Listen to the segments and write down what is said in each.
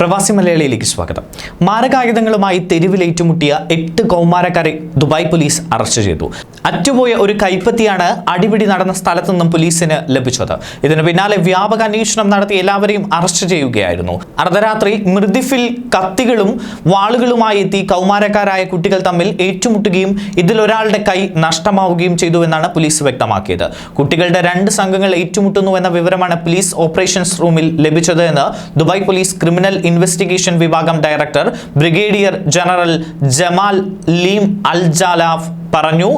പ്രവാസി മലയാളിയിലേക്ക് സ്വാഗതം. മാരകായുധങ്ങളുമായി തെരുവിലേറ്റുമുട്ടിയ 8 കൗമാരക്കാരെ Dubai police arrest ചെയ്തു. അറ്റുപോയ ഒരു കൈപ്പത്തിയാണ് അടിപിടി നടന്ന സ്ഥലത്തു നിന്നും പോലീസിന് ലഭിച്ചത്. ഇതിന് പിന്നാലെ വ്യാപക അന്വേഷണം നടത്തി എല്ലാവരെയും അറസ്റ്റ് ചെയ്യുകയായിരുന്നു. അർദ്ധരാത്രി മൃദിഫിൽ കത്തികളും വാളുകളുമായി എത്തി കൗമാരക്കാരായ കുട്ടികൾ തമ്മിൽ ഏറ്റുമുട്ടുകയും ഇതിലൊരാളുടെ കൈ നഷ്ടമാവുകയും ചെയ്തുവെന്നാണ് പോലീസ് വ്യക്തമാക്കിയത്. കുട്ടികളുടെ 2 സംഘങ്ങൾ ഏറ്റുമുട്ടുന്നുവെന്ന വിവരമാണ് പോലീസ് ഓപ്പറേഷൻസ് റൂമിൽ ലഭിച്ചത് എന്ന് ദുബായ് പോലീസ് ക്രിമിനൽ ഇൻവെസ്റ്റിഗേഷൻ വിഭാഗം ഡയറക്ടർ ബ്രിഗേഡിയർ ജനറൽ ജമാൽ ലീം അൽജാലാഫ് പറഞ്ഞു.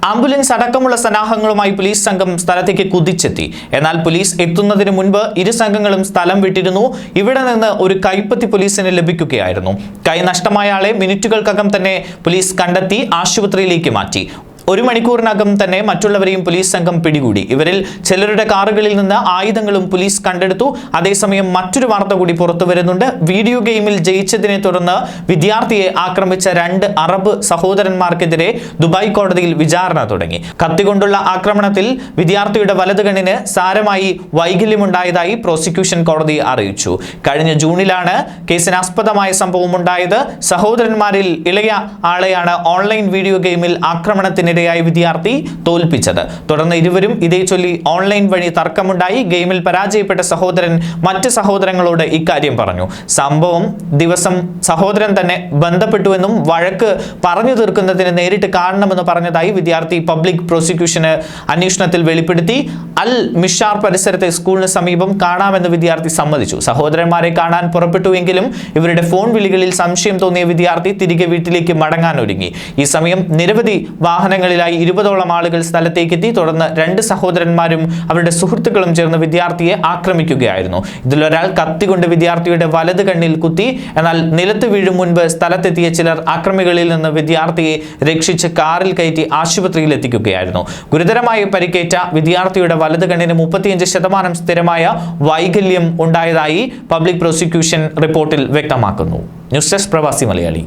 ആംബുലൻസ് അടക്കമുള്ള സന്നാഹങ്ങളുമായി പോലീസ് സംഘം സ്ഥലത്തേക്ക് കുതിച്ചെത്തി. എന്നാൽ പോലീസ് എത്തുന്നതിന് മുൻപ് ഇരു സംഘങ്ങളും സ്ഥലം വിട്ടിരുന്നു. ഇവിടെ നിന്ന് ഒരു കൈപ്പത്തി പോലീസിന് ലഭിക്കുകയായിരുന്നു. കൈ നഷ്ടമായ ആളെ മിനിറ്റുകൾക്കകം തന്നെ പോലീസ് കണ്ടെത്തി ആശുപത്രിയിലേക്ക് മാറ്റി. 1 മണിക്കൂറിനകം തന്നെ മറ്റുള്ളവരെയും പോലീസ് സംഘം പിടികൂടി. ഇവരിൽ ചിലരുടെ കാറുകളിൽ നിന്ന് ആയുധങ്ങളും പോലീസ് കണ്ടെടുത്തു. അതേസമയം മറ്റൊരു വാർത്ത കൂടി പുറത്തു വരുന്നുണ്ട്. വീഡിയോ ഗെയിമിൽ ജയിച്ചതിനെ തുടർന്ന് വിദ്യാർത്ഥിയെ ആക്രമിച്ച 2 അറബ് സഹോദരന്മാർക്കെതിരെ ദുബായ് കോടതിയിൽ വിചാരണ തുടങ്ങി. കത്തികൊണ്ടുള്ള ആക്രമണത്തിൽ വിദ്യാർത്ഥിയുടെ വലതുകണ്ണിന് സാരമായി വൈകല്യമുണ്ടായതായി പ്രോസിക്യൂഷൻ കോടതി അറിയിച്ചു. കഴിഞ്ഞ ജൂണിലാണ് കേസിനാസ്പദമായ സംഭവം ഉണ്ടായത്. സഹോദരന്മാരിൽ ഇളയ ആളെയാണ് ഓൺലൈൻ വീഡിയോ ഗെയിമിൽ ആക്രമണത്തിനിടെ വിദ്യാർത്ഥി തോൽപ്പിച്ചത്. തുടർന്ന് ഇരുവരും ഇതേ ചൊല്ലി ഓൺലൈൻ വഴി തർക്കമുണ്ടായി. ഗെയിമിൽ പരാജയപ്പെട്ട സഹോദരൻ മറ്റ് സഹോദരങ്ങളോട് ഇക്കാര്യം പറഞ്ഞു. സംഭവം ദിവസം സഹോദരൻ തന്നെ ബന്ധപ്പെട്ടുവെന്നും വഴക്ക് പറഞ്ഞു തീർക്കുന്നതിന് നേരിട്ട് കാണണമെന്ന് പറഞ്ഞതായി വിദ്യാർത്ഥി പബ്ലിക് പ്രോസിക്യൂഷന് അന്വേഷണത്തിൽ വെളിപ്പെടുത്തി. അൽ മിഷാർ പരിസരത്തെ സ്കൂളിന് സമീപം കാണാമെന്ന് വിദ്യാർത്ഥി സമ്മതിച്ചു. സഹോദരന്മാരെ കാണാൻ പുറപ്പെട്ടുവെങ്കിലും ഇവരുടെ ഫോൺ വിളികളിൽ സംശയം തോന്നിയ വിദ്യാർത്ഥി തിരികെ വീട്ടിലേക്ക് മടങ്ങാൻ ഒരുങ്ങി. ഈ സമയം നിരവധി വാഹനങ്ങളിലായി 20ഓളം ആളുകൾ സ്ഥലത്തേക്ക് എത്തി. തുടർന്ന് 2 സഹോദരന്മാരും അവരുടെ സുഹൃത്തുക്കളും ചേർന്ന് വിദ്യാർത്ഥിയെ ആക്രമിക്കുകയായിരുന്നു. ഇതിലൊരാൾ കത്തികൊണ്ട് വിദ്യാർത്ഥിയുടെ വലത് കണ്ണിൽ കുത്തി. എന്നാൽ നിലത്ത് വീഴും മുൻപ് സ്ഥലത്തെത്തിയ ചിലർ ആക്രമികളിൽ നിന്ന് വിദ്യാർത്ഥിയെ രക്ഷിച്ച് കാറിൽ കയറ്റി ആശുപത്രിയിൽ എത്തിക്കുകയായിരുന്നു. ഗുരുതരമായി പരിക്കേറ്റ വിദ്യാർത്ഥിയുടെ വലത് കണ്ണിന് 35% സ്ഥിരമായ വൈകല്യം ഉണ്ടായതായി പബ്ലിക് പ്രോസിക്യൂഷൻ റിപ്പോർട്ടിൽ വ്യക്തമാക്കുന്നു. ന്യൂസ് ഡെസ്ക് പ്രവാസി മലയാളി.